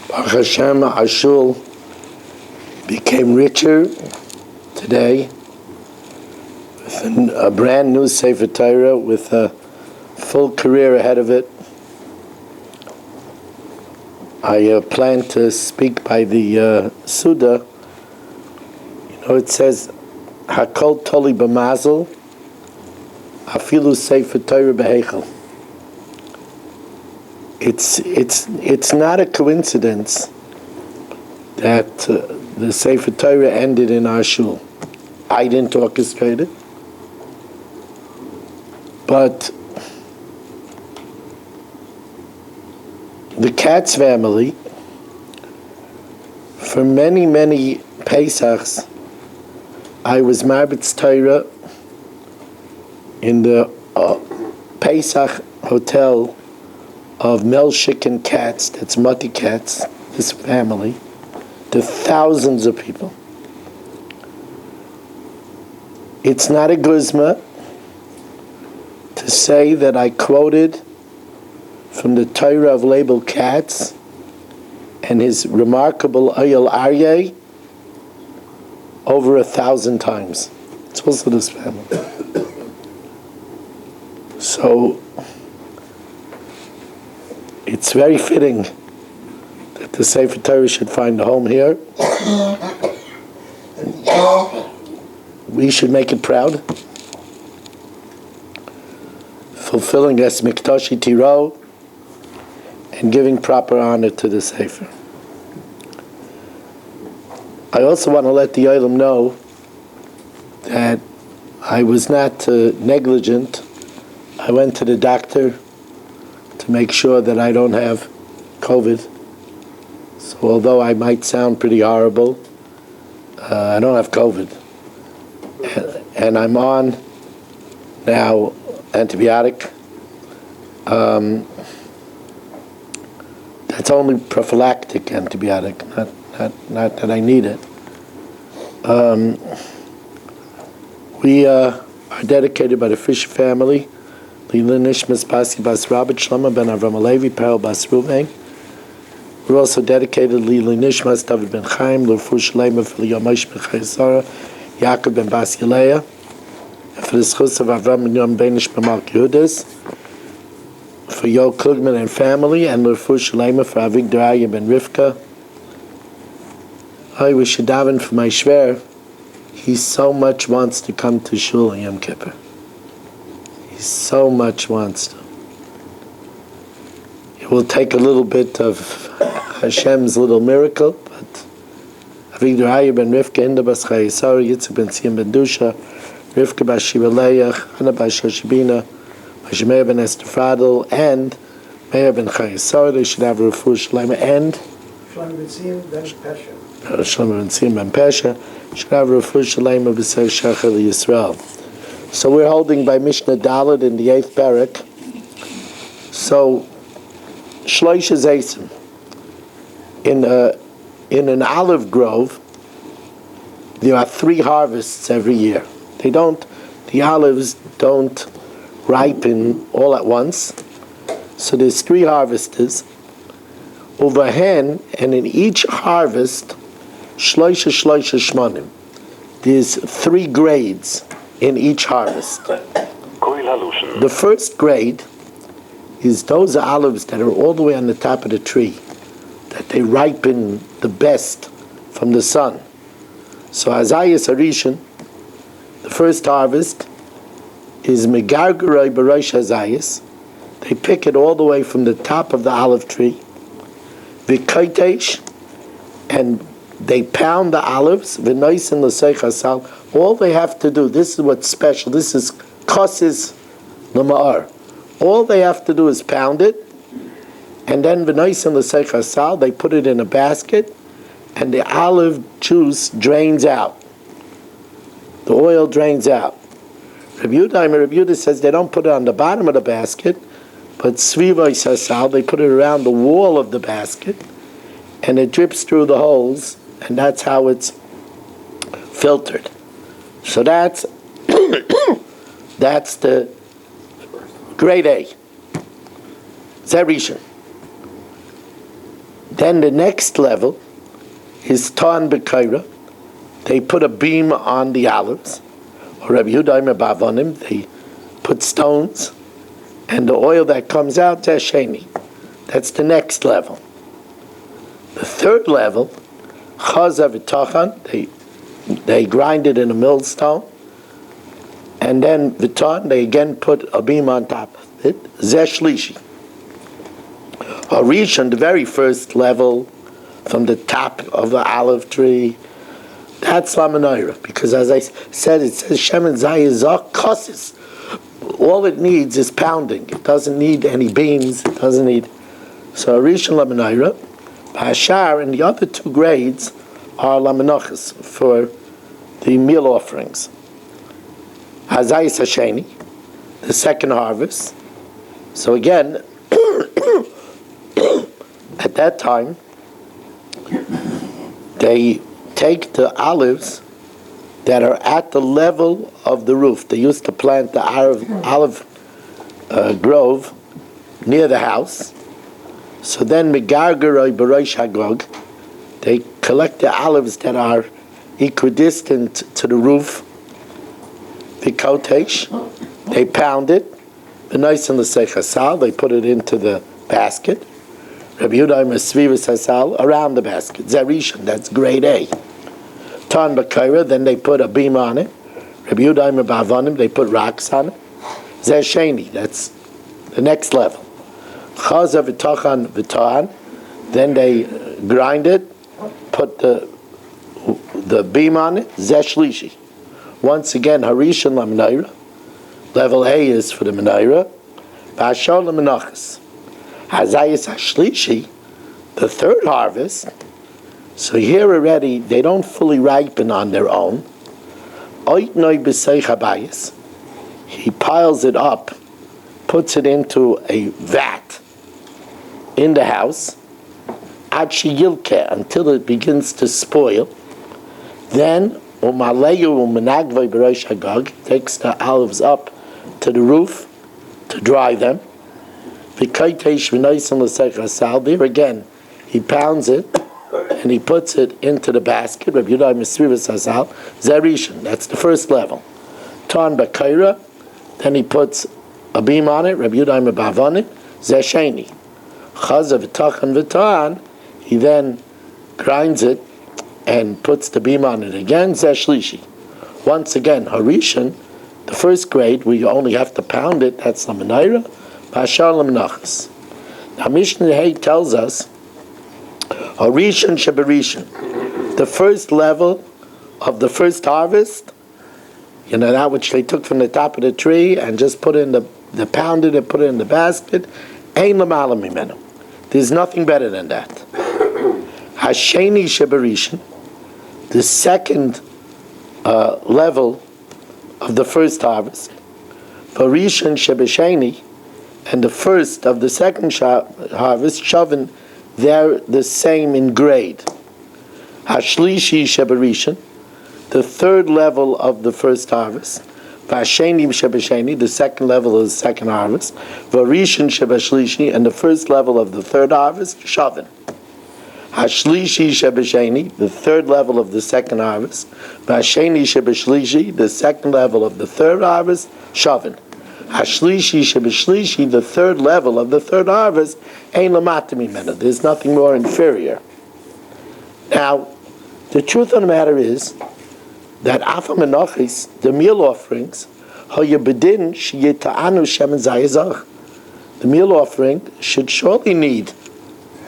Baruch Hashem, our shul became richer today with a brand new Sefer Torah with a full career ahead of it. I plan to speak by the Suda. It says, Hakol Toli B'Mazel, Afilu Sefer Torah B'Heichel. It's not a coincidence that the Sefer Torah ended in our shul. I didn't orchestrate it, but the Katz family, for many, many Pesachs, I was Marbitz Torah in the Pesach hotel of Melchik and Katz, that's Mati Katz, this family, to thousands of people. It's not a guzma to say that I quoted from the Torah of Label Katz and his remarkable Ayel Aryeh over 1,000 times. It's also this family. So it's very fitting that the Sefer Torah should find a home here. We should make it proud, fulfilling Es Mikdashi Tiro and giving proper honor to the Sefer. I also want to let the Olam know that I was not negligent. I went to the doctor to make sure that I don't have COVID. So although I might sound pretty horrible, I don't have COVID. And I'm on now antibiotic. That's only prophylactic antibiotic, not that I need it. We are dedicated by the Fish family. Lila Nishmas Basi Bas Rabbi Shlomo ben Avram Alevi Perel Bas Ruvain. We're also dedicated Lila Nishmas David ben Chaim L'Rfu Shalema for Yomis ben Chayesara Yaakov ben Bas Yeleah, and for the schus of Avram and Yom Benish ben Malk Yehudas, for Yo Klugman and family, and L'Rfu Shalema for Avigdor Arya ben Rivka. We should daven for my shver. He so much wants to come to shul in Yom Kippur. He so much wants to. It will take a little bit of Hashem's little miracle, but Avigdor Arya ben Rivka, Hinda bas Chayesara, Yitzhak ben Tzim ben Dusha, Rivka bas Shira Leah, Hannah bas Shoshibina, Meir ben Esther Fradel, and Meir ben Chayesara. They should have a refuah shlema, and Shlomo ben Tzim ben Pesha. Shlomo ben Tzim ben Pesha should have a refuah shlema b'sei Shachar Yisrael. So we're holding by Mishna Dalet in the 8th parak. So Shloisha Zaysim in an olive grove, there are 3 harvests every year. The olives don't ripen all at once. So there's 3 harvesters. Overhand, and in each harvest, Shloisha Shmonim. There's 3 grades in each harvest. The first grade is those olives that are all the way on the top of the tree, that they ripen the best from the sun. So Azayas Arishan, the first harvest, is Megargaroi Barosh Azayas. They pick it all the way from the top of the olive tree, V'kaitesh, and they pound the olives, V'noisen l'seich hasal. All they have to do, this is what's special, this is kosis l'ma'ar. All they have to do is pound it, and then v'noisen l'seich hasal, they put it in a basket, and the olive juice drains out. The oil drains out. Rabbi Yehuda says they don't put it on the bottom of the basket, but svivos hasal, they put it around the wall of the basket, and it drips through the holes, and that's how it's filtered. So that's the grade A. Zerishan. Then the next level is Tan B'Kaira. They put a beam on the olives. Or Rabbi Yehuda Bavonim, they put stones, and the oil that comes out, Zesheni. That's the next level. The third level, Chaza V'Tachan, they grind it in a millstone, and then V'Tan, they again put a beam on top of it, Zeshlishi. Rishon, the very first level, from the top of the olive tree, that's La Menorah, because as I said, it says Shemen Zayizah Kosis. All it needs is pounding. It doesn't need any beams. It doesn't need. So Rishon La Menorah, Hashar, and the other two grades are La Menachos for the meal offerings. Hazayis Hasheni, the second harvest. So again, at that time, they take the olives that are at the level of the roof. They used to plant the olive grove near the house. So then, Megargeroi Barosh Hagog, they collect the olives that are equidistant to the roof. The kotesh, they pound it. The nice and the sechasal, they put it into the basket. Rabbi Yehuda Mesvivas Hasal around the basket. Zerishan, that's grade A. Tan B'Kaira, then they put a beam on it. Rabbi Yehuda Bavonim, they put rocks on it. Zesheni, that's the next level. Chaza V'Tachan V'Tan, then they grind it, put the beam on it. Zeshlishi. Once again, Harishon La Menorah. Level A is for the Menorah. V'Ashar La Menachos. Hazayis Hashlishi, the third harvest. So here already, they don't fully ripen on their own. Oitnoi b'seich habayis. He piles it up, puts it into a vat in the house, ad sheyilke, until it begins to spoil. Then, umaleyu umenagvoi b'rosh hagag, takes the olives up to the roof to dry them. There again, he pounds it and he puts it into the basket. Rabbi Yehuda Mesrivas Hasal, Zerishan, that's the first level. Tan B'Kaira, then he puts a beam on it. Rabbi Yehuda Bavonim, Zesheni. Chaza V'Tachan V'Tan, he then grinds it and puts the beam on it again. Zeshlishi. Once again, Harishon, the first grade, we only have to pound it. That's the Menorah. Bashar Menachos. Now Mishna Hay tells us, Harishon Shebarishon, the first level of the first harvest, that which they took from the top of the tree and just put in the pounded and put it in the basket, Ein Lamala Mimenu. There's nothing better than that. Hasheni Shebarishon, the second level of the first harvest, Harishon Shebasheni, and the first of the second harvest, Shavin, they're the same in grade. Hashlishi Shebarishon, the third level of the first harvest. Vasheni Shebasheni, the second level of the second harvest. Varishon Shebashlishi, and the first level of the third harvest, Shavin. Hashlishi Shebasheni, the third level of the second harvest. Vasheni Shebashlishi, the second level of the third harvest, Shavin. Hashlishi Shebashlishi, the third level of the third harvest, Ein Lamata Mimenu. There's nothing more inferior. Now, the truth of the matter is that Afa Menachos, the meal offerings, Hayabedin Sheyeta'anu Shemen Zayizach. The meal offering should surely need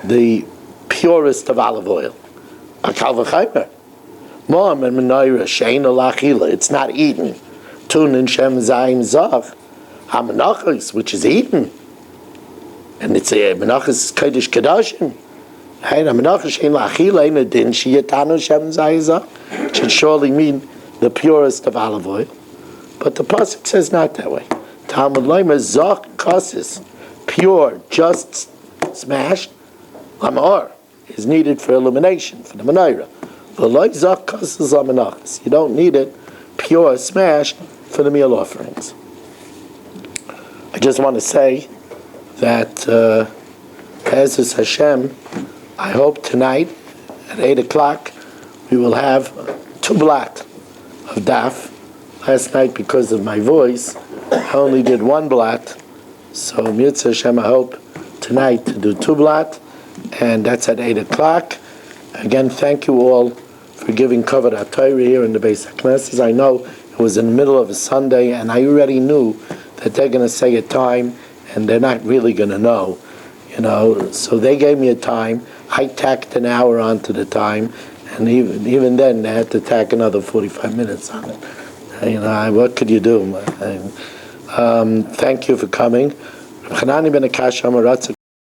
the purest of olive oil. Akal v'chaymer. Mo'am and Menorah Shein Alachila. It's not eaten. Tun and Shem Zayim Zach. HaMenachos, which is eaten. And it's a Menachos Kodesh Kadashim. Hey, HaMenachos Shein Alachila in a din Sheyeta'anu Shem Zayizach. It should surely mean the purest of olive oil. But the pasuk says not that way. Talmud Loimer Zach Kosis, pure, just smashed, Lamar, is needed for illumination, for the Menorah. V'loi Zach Kosis Lamanachas. You don't need it pure, smashed, for the meal offerings. I just want to say that, as is Hashem, I hope tonight at 8 o'clock we will have 2 blat of daf. Last night, because of my voice, I only did 1 blat. So Mitzvah Hashem, I hope tonight to do 2 blat, and that's at 8 o'clock. Again, thank you all for giving cover to Torah here in the basic classes. I know it was in the middle of a Sunday, and I already knew that they're going to say a time, and they're not really going to know, So they gave me a time. I tacked an hour onto the time, and even then they had to tack another 45 minutes on it. What could you do? Thank you for coming.